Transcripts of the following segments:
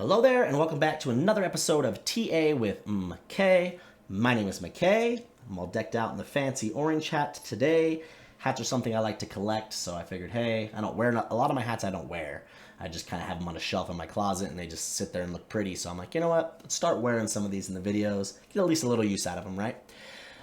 Hello there, and welcome back to another episode of TA with MK. My name is MK. I'm all decked out in the fancy orange hat today. Hats are something I like to collect, so I figured, hey, I don't wear a lot of my hats. I don't wear. I just kind of have them on a shelf in my closet, and they just sit there and look pretty. So I'm like, you know what? Let's start wearing some of these in the videos. Get at least a little use out of them, right?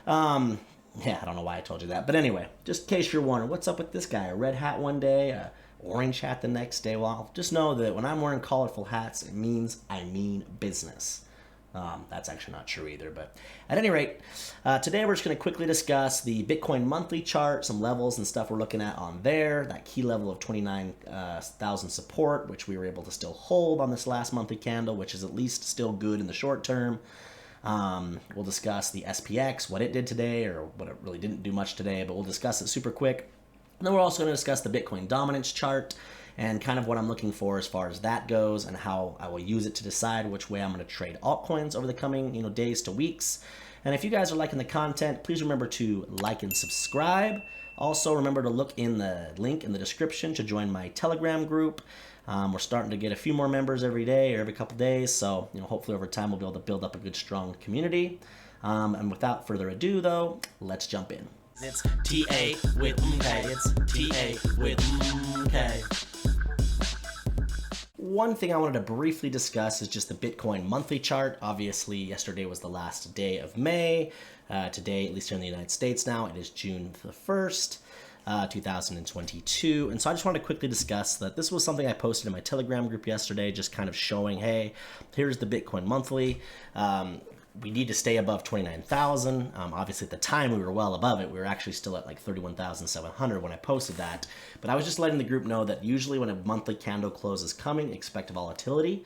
Yeah, I don't know why I told you that, but anyway, just in case you're wondering, what's up with this guy? A red hat one day, a orange hat the next day. Well, just know that when I'm wearing colorful hats, it means I mean business. That's actually not true either, but at any rate, today we're just going to quickly discuss the Bitcoin monthly chart, some levels and stuff we're looking at on there, that key level of 29,000 support, which we were able to still hold on this last monthly candle, which is at least still good in the short term. We'll discuss the SPX, what it did today, or what it really didn't do much today, but we'll discuss it super quick. And then we're also going to discuss the Bitcoin Dominance chart and kind of what I'm looking for as far as that goes and how I will use it to decide which way I'm going to trade altcoins over the coming days to weeks. And if you guys are liking the content, please remember to like and subscribe. Also, remember to look in the link in the description to join my Telegram group. We're starting to get a few more members every day or every couple days, so hopefully over time we'll be able to build up a good, strong community. And without further ado, though, let's jump in. It's TA with MK. It's TA with MK. One thing I wanted to briefly discuss is just the Bitcoin monthly chart. Obviously, yesterday was the last day of May. Today, at least here in the United States now, it is June the 1st. 2022. And so I just wanted to quickly discuss that this was something I posted in my Telegram group yesterday, just kind of showing, hey, here's the Bitcoin monthly. We need to stay above 29,000. Obviously, at the time, we were well above it. We were actually still at like 31,700 when I posted that. But I was just letting the group know that usually when a monthly candle close is coming, expect volatility,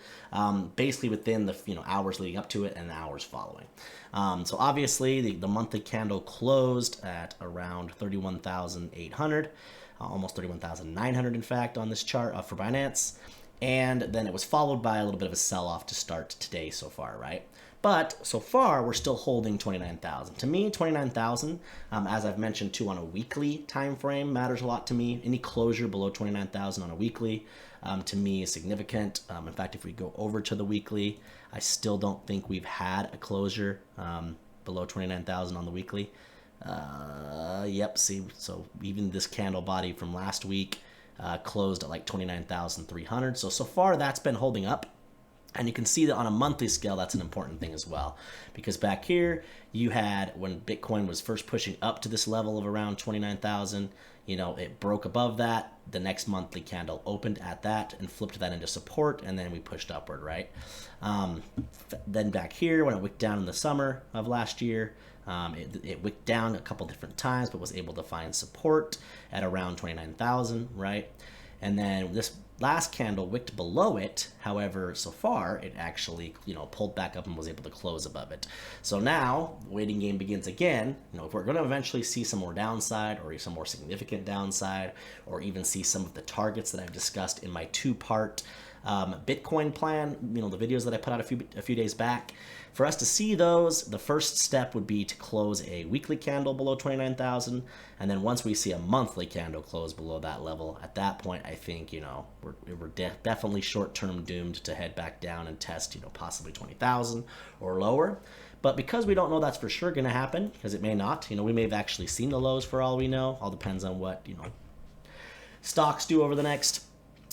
basically within the hours leading up to it and the hours following. So obviously, the monthly candle closed at around 31,800, almost 31,900 in fact on this chart for Binance. And then it was followed by a little bit of a sell-off to start today so far, right? But so far, we're still holding 29,000. To me, 29,000, as I've mentioned too on a weekly time frame, matters a lot to me. Any closure below 29,000 on a weekly, to me, is significant. In fact, if we go over to the weekly, I still don't think we've had a closure below 29,000 on the weekly. Yep, see, so even this candle body from last week closed at like 29,300. So far, that's been holding up. And you can see that on a monthly scale, that's an important thing as well. Because back here, you had, when Bitcoin was first pushing up to this level of around 29,000, it broke above that. The next monthly candle opened at that and flipped that into support, and then we pushed upward, right? Then back here, when it wicked down in the summer of last year, it wicked down a couple different times, but was able to find support at around 29,000, right? And then this last candle wicked below it. However, so far, it actually, pulled back up and was able to close above it. So now, the waiting game begins again. If we're going to eventually see some more downside or some more significant downside, or even see some of the targets that I've discussed in my two-part Bitcoin plan, the videos that I put out a few days back. For us to see those, the first step would be to close a weekly candle below 29,000, and then once we see a monthly candle close below that level, at that point, I think we're definitely short-term doomed to head back down and test possibly 20,000 or lower. But because we don't know that's for sure going to happen, because it may not, we may have actually seen the lows for all we know. All depends on what stocks do over the next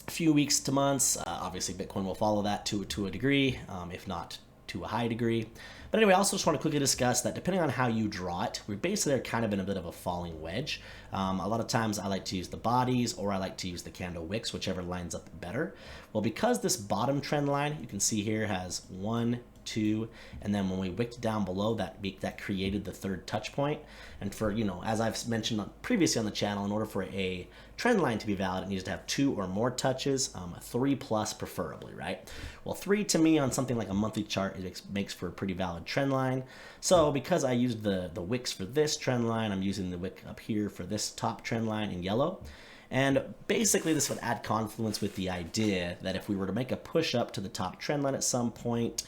few weeks to months. Obviously, Bitcoin will follow that to a degree, if not to a high degree. But anyway, I also just want to quickly discuss that depending on how you draw it, we're basically kind of in a bit of a falling wedge. A lot of times I like to use the bodies or I like to use the candle wicks, whichever lines up better. Well, because this bottom trend line, you can see here, has 1, 2, and then when we wicked down below that, that created the third touch point. And for, as I've mentioned previously on the channel, in order for a trend line to be valid, it needs to have 2 or more touches, 3 plus preferably, right? Well, 3 to me on something like a monthly chart, it makes for a pretty valid trend line. So because I used the wicks for this trend line, I'm using the wick up here for this top trend line in yellow. And basically this would add confluence with the idea that if we were to make a push up to the top trend line at some point,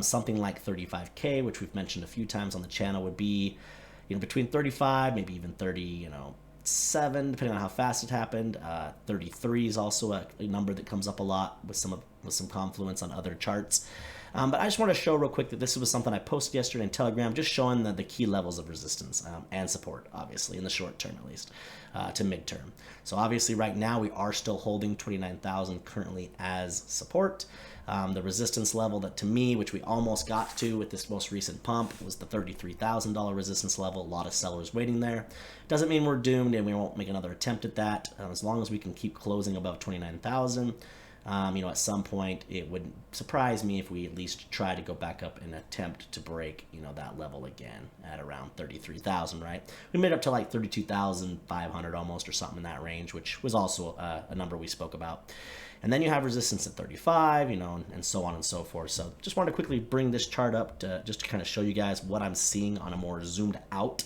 something like 35K, which we've mentioned a few times on the channel, would be between 35, maybe even 37, depending on how fast it happened. 33 is also a number that comes up a lot with some of with some confluence on other charts. But I just want to show real quick that this was something I posted yesterday in Telegram, just showing the key levels of resistance and support, obviously, in the short term at least, to midterm. So obviously right now we are still holding 29,000 currently as support. The resistance level that to me, which we almost got to with this most recent pump, was the $33,000 resistance level. A lot of sellers waiting there. Doesn't mean we're doomed and we won't make another attempt at that. As long as we can keep closing above 29,000. At some point it wouldn't surprise me if we at least try to go back up and attempt to break, that level again at around 33,000, right? We made up to like 32,500 almost or something in that range, which was also a number we spoke about. And then you have resistance at 35, and so on and so forth. So just wanted to quickly bring this chart up just to kind of show you guys what I'm seeing on a more zoomed out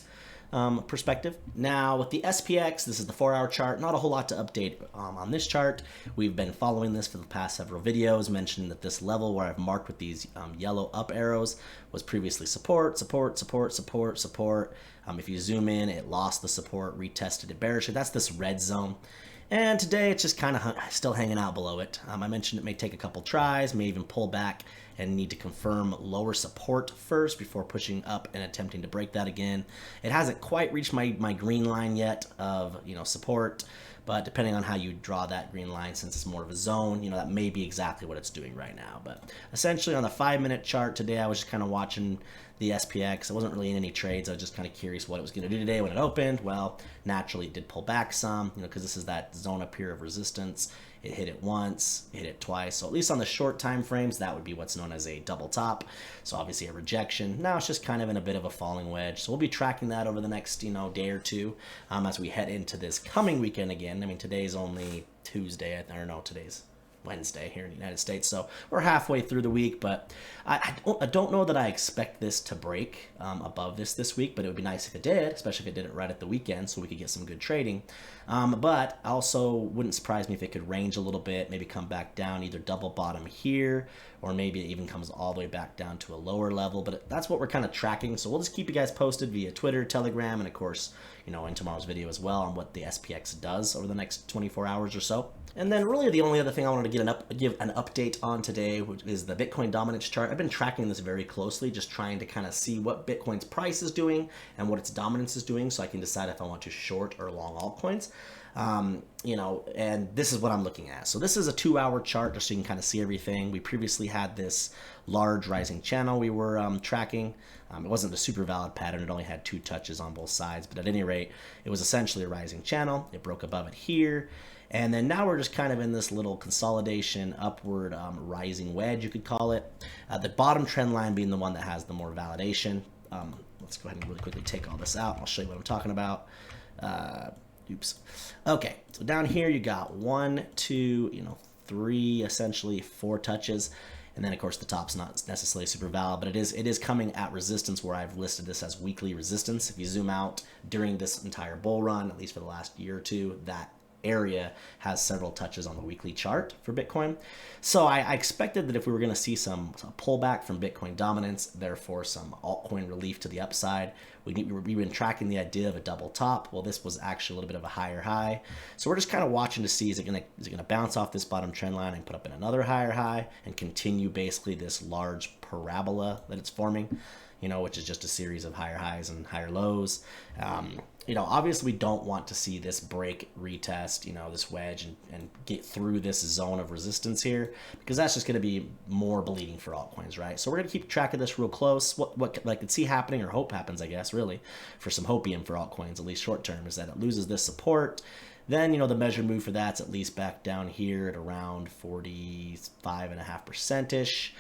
perspective. Now with the SPX, this is the 4-hour chart. Not a whole lot to update on this chart. We've been following this for the past several videos, mentioning that this level where I've marked with these yellow up arrows was previously support, support, support, support, support. If you zoom in, it lost the support, retested it bearishly. That's this red zone. And today it's just kind of still hanging out below it. I mentioned it may take a couple tries, may even pull back and need to confirm lower support first before pushing up and attempting to break that again. It hasn't quite reached my green line yet of support, but depending on how you draw that green line, since it's more of a zone, that may be exactly what it's doing right now. But essentially on the 5-minute chart today, I was just kind of watching the SPX. I wasn't really in any trades. I was just kind of curious what it was going to do today when it opened. Well, naturally it did pull back some, because this is that zone up here of resistance. It hit it once, hit it twice. So at least on the short time frames, that would be what's known as a double top. So obviously a rejection. Now it's just kind of in a bit of a falling wedge. So we'll be tracking that over the next, day or two as we head into this coming weekend again. I mean, today's only Tuesday. I don't know, today's Wednesday here in the United States, so we're halfway through the week. But I don't know that I expect this to break above this week, but it would be nice if it did, especially if it did it right at the weekend, so we could get some good trading. But also wouldn't surprise me if it could range a little bit, maybe come back down, either double bottom here, or maybe it even comes all the way back down to a lower level. But that's what we're kind of tracking, so we'll just keep you guys posted via Twitter, Telegram, and of course, in tomorrow's video as well on what the SPX does over the next 24 hours or so. And then really the only other thing I wanted to give an update on today, which is the Bitcoin dominance chart. I've been tracking this very closely, just trying to kind of see what Bitcoin's price is doing and what its dominance is doing, so I can decide if I want to short or long altcoins. And this is what I'm looking at. So this is a 2-hour chart, just so you can kind of see everything. We previously had this large rising channel we were tracking. It wasn't a super valid pattern. It only had 2 touches on both sides, but at any rate, it was essentially a rising channel. It broke above it here. And then now we're just kind of in this little consolidation, upward rising wedge, you could call it. The bottom trend line being the one that has the more validation. Let's go ahead and really quickly take all this out. I'll show you what I'm talking about. Oops. Okay, so down here you got 1, 2, 3, essentially 4 touches. And then of course the top's not necessarily super valid, but it is coming at resistance where I've listed this as weekly resistance. If you zoom out during this entire bull run, at least for the last year or two, that area has several touches on the weekly chart for Bitcoin. So I expected that if we were going to see some pullback from Bitcoin dominance, therefore some altcoin relief to the upside, we've been tracking the idea of a double top. Well, this was actually a little bit of a higher high. So we're just kind of watching to see, is it going to bounce off this bottom trend line and put up in another higher high and continue basically this large parabola that it's forming, which is just a series of higher highs and higher lows. Obviously we don't want to see this break, retest, this wedge and get through this zone of resistance here, because that's just going to be more bleeding for altcoins, right? So we're going to keep track of this real close. What I could see happening, or hope happens, I guess, really, for some hopium for altcoins, at least short term, is that it loses this support. Then, the measured move for that's at least back down here at around 45.5%-ish.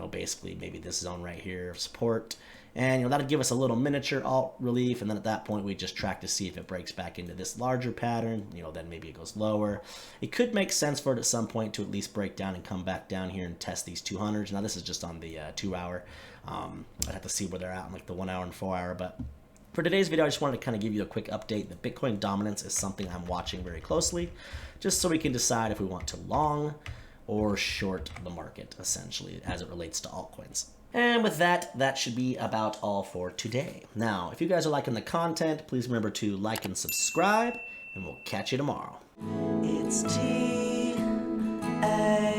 Basically maybe this zone right here of support. And that'll give us a little miniature alt relief, and then at that point we just track to see if it breaks back into this larger pattern. Then maybe it goes lower. It could make sense for it at some point to at least break down and come back down here and test these 200s. Now this is just on the 2-hour. I'd have to see where they're at on like the 1 hour and 4 hour, but for today's video, I just wanted to kind of give you a quick update. The Bitcoin dominance is something I'm watching very closely, just so we can decide if we want to long or short the market, essentially, as it relates to altcoins. And with that, that should be about all for today. Now, if you guys are liking the content, please remember to like and subscribe, and we'll catch you tomorrow. It's TAwithMMK.